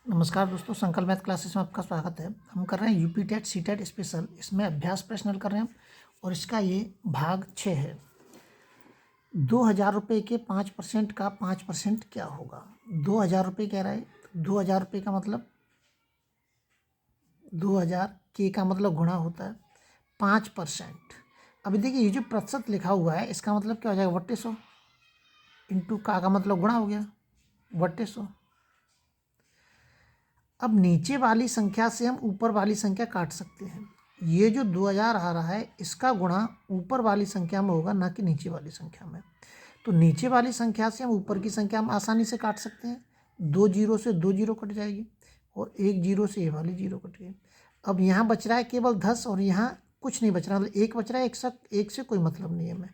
नमस्कार दोस्तों, संकल्प मैथ क्लासेस में आपका स्वागत है। हम कर रहे हैं UP TET C TET special. इसमें अभ्यास प्रश्न हल कर रहे हैं और इसका ये भाग 6 है। 2,000 रुपये के 5% का 5% क्या होगा। 2,000 रुपये कह रहा है। 2,000 रुपये का मतलब 2,000 के का मतलब गुणा होता है 5%। अभी देखिए ये जो प्रतिशत लिखा हुआ है इसका मतलब क्या हो जाएगा, 100 इंटू का मतलब गुणा हो गया 100। अब नीचे वाली संख्या से हम ऊपर वाली संख्या काट सकते हैं। ये जो 2,000 आ रहा है इसका गुणा ऊपर वाली संख्या में होगा, ना कि नीचे वाली संख्या में। तो नीचे वाली संख्या से हम ऊपर की संख्या हम आसानी से काट सकते हैं। 2 जीरो से 2 जीरो कट जाएगी और 1 जीरो से ये वाली जीरो कट गई। अब यहाँ बच रहा है केवल 10 और यहाँ कुछ नहीं बच रहा, मतलब 1 बच रहा है। एक से कोई मतलब नहीं है हमें।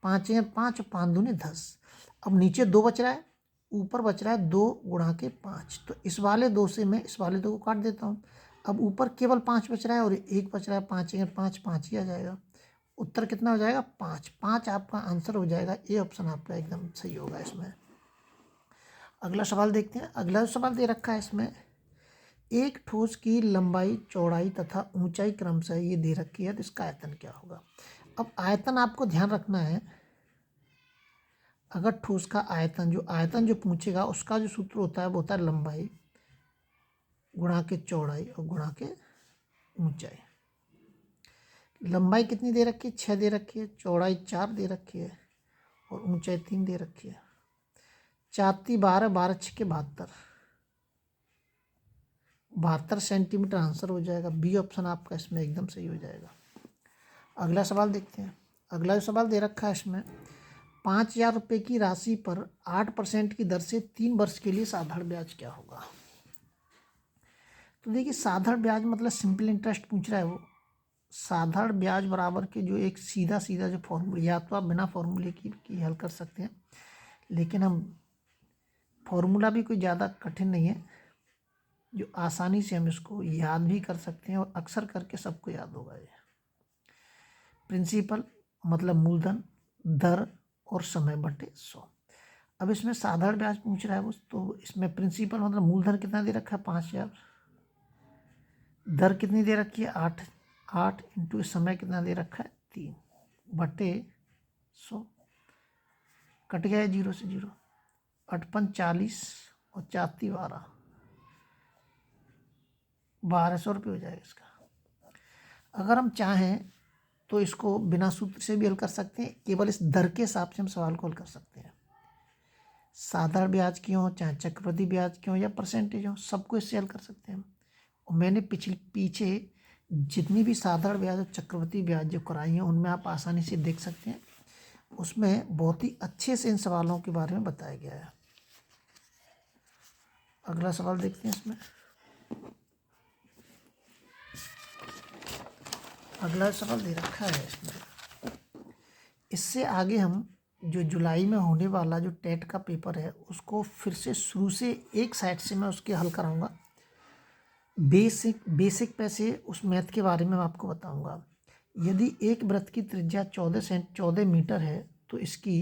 5 है 5 और 5 दूनी 10। अब नीचे 2 बच रहा है, ऊपर बच रहा है 2 गुणा के 5। तो इस वाले 2 से मैं इस वाले 2 को काट देता हूँ। अब ऊपर केवल 5 बच रहा है और 1 बच रहा है। 5 है 5, 5 ही आ जाएगा। उत्तर कितना हो जाएगा, 5। 5 आपका आंसर हो जाएगा। ए ऑप्शन आपका एकदम सही होगा इसमें। अगला सवाल देखते हैं। अगला सवाल दे रखा है इसमें, एक ठोस की लंबाई, चौड़ाई तथा ऊंचाई क्रमशः ये दे रखी है, तो इसका आयतन क्या होगा। अब आयतन आपको ध्यान रखना है। अगर ठोस का आयतन जो पूछेगा उसका जो सूत्र होता है वो होता है लंबाई गुणा के चौड़ाई और गुणा के ऊंचाई। लंबाई कितनी दे रखी है, 6 दे रखी है। चौड़ाई 4 दे रखी है और ऊंचाई 3 दे रखी है। 4 12, 12 6 72 सेंटीमीटर आंसर हो जाएगा। बी ऑप्शन आपका इसमें एकदम सही हो जाएगा। अगला सवाल देखते हैं। अगला जो सवाल दे रखा है इसमें, 5,000 रुपये की राशि पर 8% की दर से 3 वर्ष के लिए साधारण ब्याज क्या होगा। तो देखिए साधारण ब्याज मतलब सिंपल इंटरेस्ट पूछ रहा है वो। साधारण ब्याज बराबर के जो एक सीधा सीधा जो फॉर्मूला, या तो आप बिना फॉर्मूले की हल कर सकते हैं, लेकिन हम फॉर्मूला भी कोई ज़्यादा कठिन नहीं है, जो आसानी से हम इसको याद भी कर सकते हैं और अक्सर करके सबको याद होगा। ये प्रिंसिपल मतलब मूलधन, दर और समय बटे 100। अब इसमें साधारण ब्याज पूछ रहा है वो, तो इसमें प्रिंसिपल मतलब मूलधन कितना दे रखा है 5,000, दर कितनी दे रखी है 8 इंटू समय कितना दे रखा है 3 बटे 100। कट गया 0 से 0। 8 5 40 और 4 3 12, 1,200 रुपये हो जाएगा इसका। अगर हम चाहें तो इसको बिना सूत्र से भी हल कर सकते हैं, केवल इस दर के हिसाब से हम सवाल को हल कर सकते हैं। साधारण ब्याज क्यों हो, चाहे चक्रवृद्धि ब्याज क्यों या परसेंटेज हो, सबको इससे हल कर सकते हैं। और मैंने पीछे जितनी भी साधारण ब्याज और चक्रवृद्धि ब्याज जो कराई हैं उनमें आप आसानी से देख सकते हैं। उसमें बहुत ही अच्छे से इन सवालों के बारे में बताया गया है। अगला सवाल देखते हैं इसमें। अगला सवाल दे रखा है इसमें, इससे आगे हम जो जुलाई में होने वाला जो टेट का पेपर है उसको फिर से शुरू से एक साइड से मैं उसके हल कराऊंगा। बेसिक पैसे उस मैथ के बारे में मैं आपको बताऊंगा। यदि एक वृत्त की त्रिज्या 14 मीटर है तो इसकी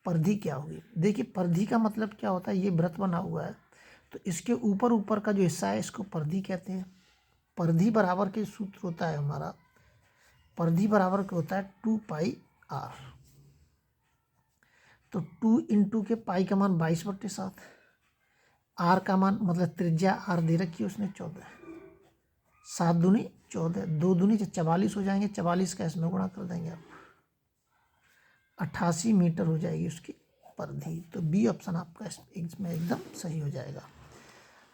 परिधि क्या होगी। देखिए परिधि का मतलब क्या होता है, ये वृत्त बना हुआ है तो इसके ऊपर का जो हिस्सा है इसको परिधि कहते हैं। परिधि बराबर के सूत्र होता है हमारा, परिधि बराबर के होता है 2πr। तो 2 इंटू के पाई का मान 22/7, आर का मान मतलब त्रिज्या आर दे रखी है उसने 14, 7 दूनी 14, 2 दूनी 44 हो जाएंगे। 44 का इसमें गुणा कर देंगे आप, 88 मीटर हो जाएगी उसकी परिधि। तो बी ऑप्शन आपका इसमें एकदम सही हो जाएगा।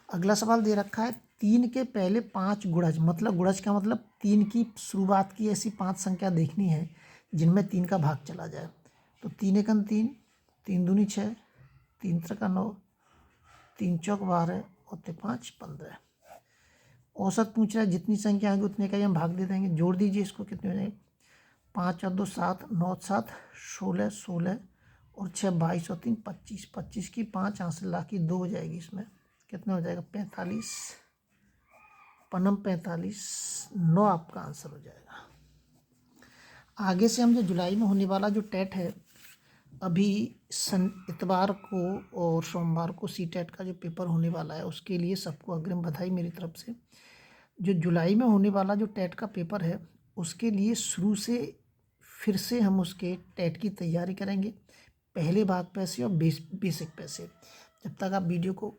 अगला सवाल दे रखा है, 3 के पहले 5 गुणज, मतलब गुणज का मतलब 3 की शुरुआत की ऐसी 5 संख्या देखनी है जिनमें 3 का भाग चला जाए। तो 3 एकम 3, 3 दूनी 6, 3 त्रिका 9, 3 चौक 12 और 5 15। औसत पूछ रहा है, जितनी संख्या आएगी उतने का ही हम भाग दे देंगे। जोड़ दीजिए इसको, कितने हो जाएंगे 5 और 2 7, 9 7 16, 16 और 6 22 और 3 25, 25 की 5 हासिल ला की 2 हो जाएगी। इसमें कितना हो जाएगा 45, पनम 45, 9 आपका आंसर हो जाएगा। आगे से हम जो जुलाई में होने वाला जो टेट है अभी इतवार को और सोमवार को सीटेट का जो पेपर होने वाला है उसके लिए सबको अग्रिम बधाई मेरी तरफ से। जो जुलाई में होने वाला जो टेट का पेपर है उसके लिए शुरू से फिर से हम उसके टेट की तैयारी करेंगे, पहले भाग पे से और बेसिक पे से। जब तक आप वीडियो को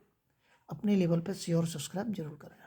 अपने लेवल पर शेयर और सब्सक्राइब जरूर करें।